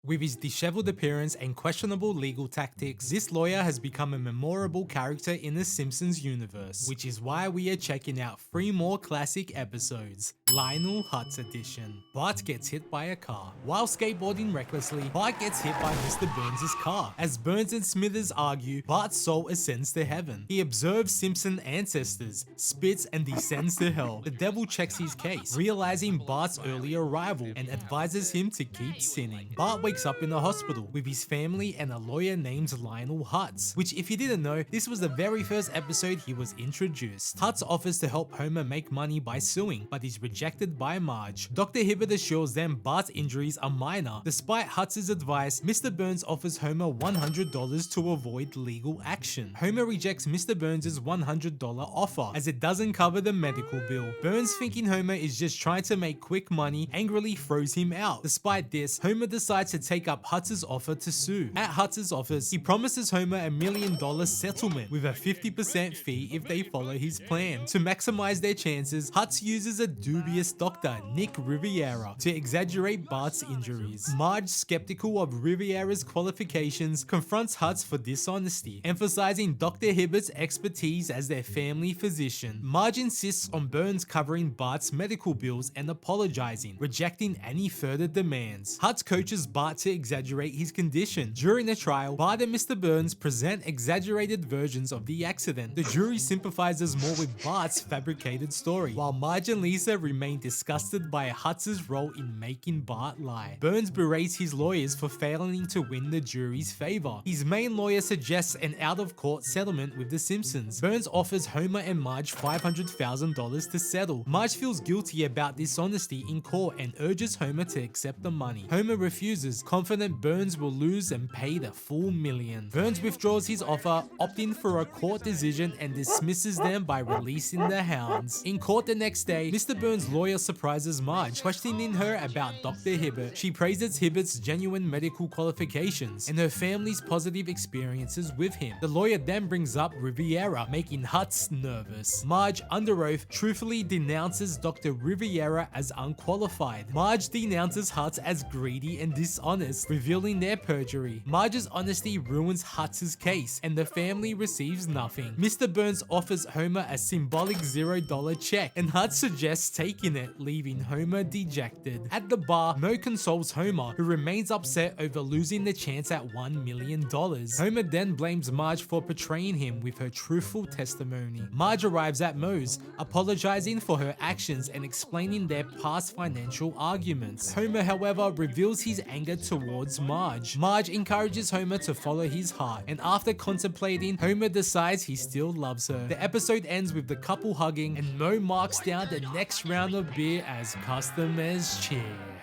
With his disheveled appearance and questionable legal tactics, this lawyer has become a memorable character in the Simpsons universe, which is why we are checking out 3 more classic episodes. Lionel Hutz edition. Bart gets hit by a car. While skateboarding recklessly, Bart gets hit by Mr. Burns' car. As Burns and Smithers argue, Bart's soul ascends to heaven. He observes Simpson ancestors, spits and descends to hell. The devil checks his case, realizing Bart's early arrival, and advises him to keep sinning. Bart wakes up in the hospital with his family and a lawyer named Lionel Hutz, which if you didn't know, this was the very first episode he was introduced. Hutz offers to help Homer make money by suing, but is rejected by Marge. Dr. Hibbert assures them Bart's injuries are minor. Despite Hutz's advice, Mr. Burns offers Homer $100 to avoid legal action. Homer rejects Mr. Burns' $100 offer, as it doesn't cover the medical bill. Burns, thinking Homer is just trying to make quick money, angrily throws him out. Despite this, Homer decides to take up Hutz's offer to sue. At Hutz's office, he promises Homer $1 million settlement with a 50% fee if they follow his plan. To maximize their chances, Hutz uses a dubious doctor, Nick Riviera, to exaggerate Bart's injuries. Marge, skeptical of Riviera's qualifications, confronts Hutz for dishonesty, emphasizing Dr. Hibbert's expertise as their family physician. Marge insists on Burns covering Bart's medical bills and apologizing, rejecting any further demands. Hutz coaches Bart to exaggerate his condition. During the trial, Bart and Mr. Burns present exaggerated versions of the accident. The jury sympathizes more with Bart's fabricated story, while Marge and Lisa remain disgusted by Hutz's role in making Bart lie. Burns berates his lawyers for failing to win the jury's favor. His main lawyer suggests an out-of-court settlement with the Simpsons. Burns offers Homer and Marge $500,000 to settle. Marge feels guilty about dishonesty in court and urges Homer to accept the money. Homer refuses, confident Burns will lose and pay the full $1 million. Burns withdraws his offer, opting for a court decision, and dismisses them by releasing the hounds. In court the next day, Mr. Burns' lawyer surprises Marge, questioning her about Dr. Hibbert. She praises Hibbert's genuine medical qualifications and her family's positive experiences with him. The lawyer then brings up Riviera, making Hutz nervous. Marge, under oath, truthfully denounces Dr. Riviera as unqualified. Marge denounces Hutz as greedy and dishonest, revealing their perjury. Marge's honesty ruins Hutz's case, and the family receives nothing. Mr. Burns offers Homer a symbolic $0 check, and Hutz suggests taking it, leaving Homer dejected. At the bar, Moe consoles Homer, who remains upset over losing the chance at $1 million. Homer then blames Marge for betraying him with her truthful testimony. Marge arrives at Moe's, apologizing for her actions and explaining their past financial arguments. Homer, however, reveals his anger towards Marge. Marge encourages Homer to follow his heart, and after contemplating, Homer decides he still loves her. The episode ends with the couple hugging, and Moe marks down the next round of beer as customers cheer.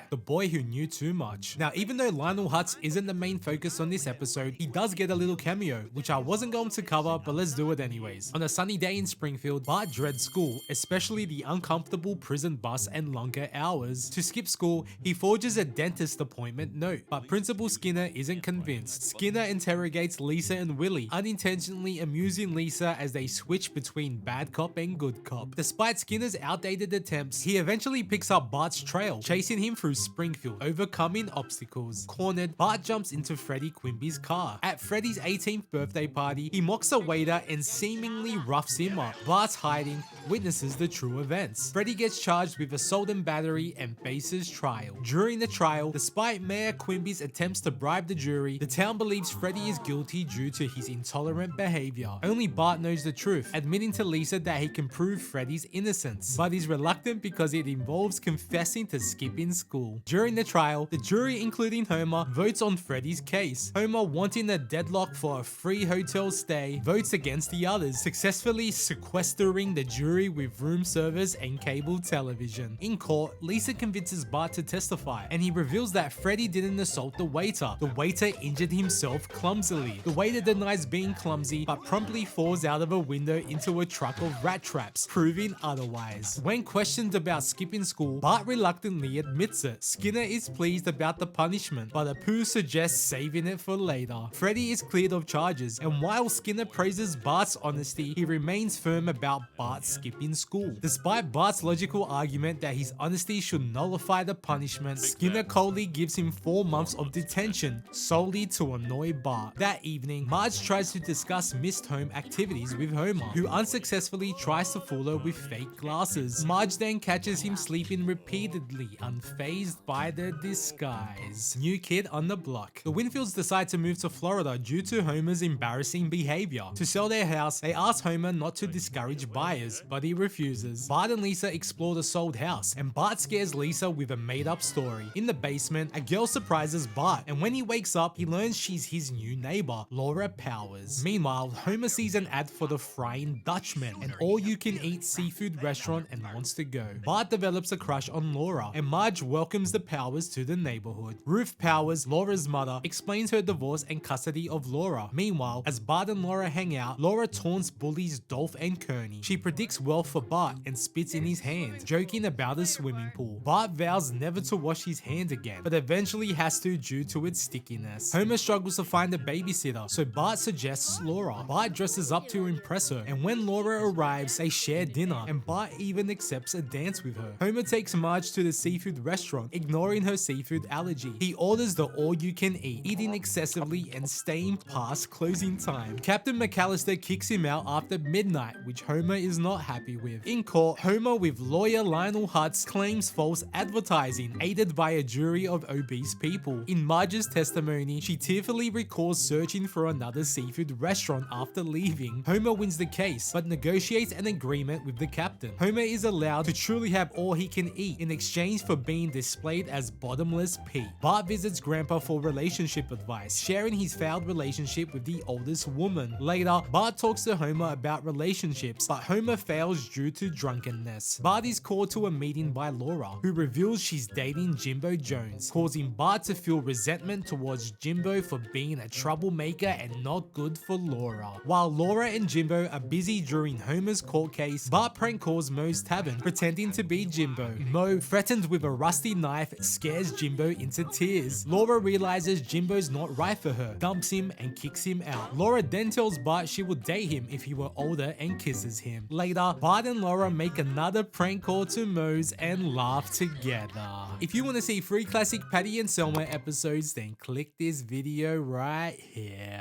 The boy who knew too much. Now, even though Lionel Hutz isn't the main focus on this episode, he does get a little cameo, which I wasn't going to cover, but let's do it anyways. On a sunny day in Springfield, Bart dreads school, especially the uncomfortable prison bus and longer hours. To skip school, he forges a dentist appointment note, but Principal Skinner isn't convinced. Skinner interrogates Lisa and Willie, unintentionally amusing Lisa as they switch between bad cop and good cop. Despite Skinner's outdated attempts, he eventually picks up Bart's trail, chasing him through Springfield, overcoming obstacles. Cornered, Bart jumps into Freddie Quimby's car. At Freddie's 18th birthday party, he mocks a waiter and seemingly roughs him up. Bart's hiding, witnesses the true events. Freddie gets charged with assault and battery and faces trial. During the trial, despite Mayor Quimby's attempts to bribe the jury, the town believes Freddie is guilty due to his intolerant behavior. Only Bart knows the truth, admitting to Lisa that he can prove Freddie's innocence, but is reluctant because it involves confessing to skipping school. During the trial, the jury, including Homer, votes on Freddie's case. Homer, wanting a deadlock for a free hotel stay, votes against the others, successfully sequestering the jury with room service and cable television. In court, Lisa convinces Bart to testify, and he reveals that Freddie didn't assault the waiter. The waiter injured himself clumsily. The waiter denies being clumsy, but promptly falls out of a window into a truck of rat traps, proving otherwise. When questioned about skipping school, Bart reluctantly admits it. Skinner is pleased about the punishment, but Apu suggests saving it for later. Freddie is cleared of charges, and while Skinner praises Bart's honesty, he remains firm about Bart skipping school. Despite Bart's logical argument that his honesty should nullify the punishment, Skinner coldly gives him 4 months of detention solely to annoy Bart. That evening, Marge tries to discuss missed home activities with Homer, who unsuccessfully tries to fool her with fake glasses. Marge then catches him sleeping repeatedly, unfazed by the disguise. New kid on the block. The Winfields decide to move to Florida due to Homer's embarrassing behavior. To sell their house, they ask Homer not to discourage buyers, but he refuses. Bart and Lisa explore the sold house, and Bart scares Lisa with a made-up story. In the basement, a girl surprises Bart, and when he wakes up, he learns she's his new neighbor, Laura Powers. Meanwhile, Homer sees an ad for the Frying Dutchman, an all-you-can-eat seafood restaurant, and wants to go. Bart develops a crush on Laura, and Marge welcomes the Powers to the neighborhood. Ruth Powers, Laura's mother, explains her divorce and custody of Laura. Meanwhile, as Bart and Laura hang out, Laura taunts bullies Dolph and Kearney. She predicts wealth for Bart and spits in his hand, joking about a swimming pool. Bart vows never to wash his hand again, but eventually has to due to its stickiness. Homer struggles to find a babysitter, so Bart suggests Laura. Bart dresses up to impress her, and when Laura arrives, they share dinner, and Bart even accepts a dance with her. Homer takes Marge to the seafood restaurant, ignoring her seafood allergy. He orders the all-you-can-eat, eating excessively and staying past closing time. Captain McAllister kicks him out after midnight, which Homer is not happy with. In court, Homer with lawyer Lionel Hutz claims false advertising, aided by a jury of obese people. In Marge's testimony, she tearfully recalls searching for another seafood restaurant after leaving. Homer wins the case, but negotiates an agreement with the captain. Homer is allowed to truly have all he can eat in exchange for being displayed as bottomless Pete. Bart visits Grandpa for relationship advice, sharing his failed relationship with the oldest woman. Later, Bart talks to Homer about relationships, but Homer fails due to drunkenness. Bart is called to a meeting by Laura, who reveals she's dating Jimbo Jones, causing Bart to feel resentment towards Jimbo for being a troublemaker and not good for Laura. While Laura and Jimbo are busy during Homer's court case, Bart prank calls Moe's tavern, pretending to be Jimbo. Moe, threatened with a rusty knife, scares Jimbo into tears. Laura realizes Jimbo's not right for her, dumps him, and kicks him out. Laura then tells Bart she would date him if he were older and kisses him. Later, Bart and Laura make another prank call to Moe's and laugh together. If you want to see free classic Patty and Selma episodes, then click this video right here.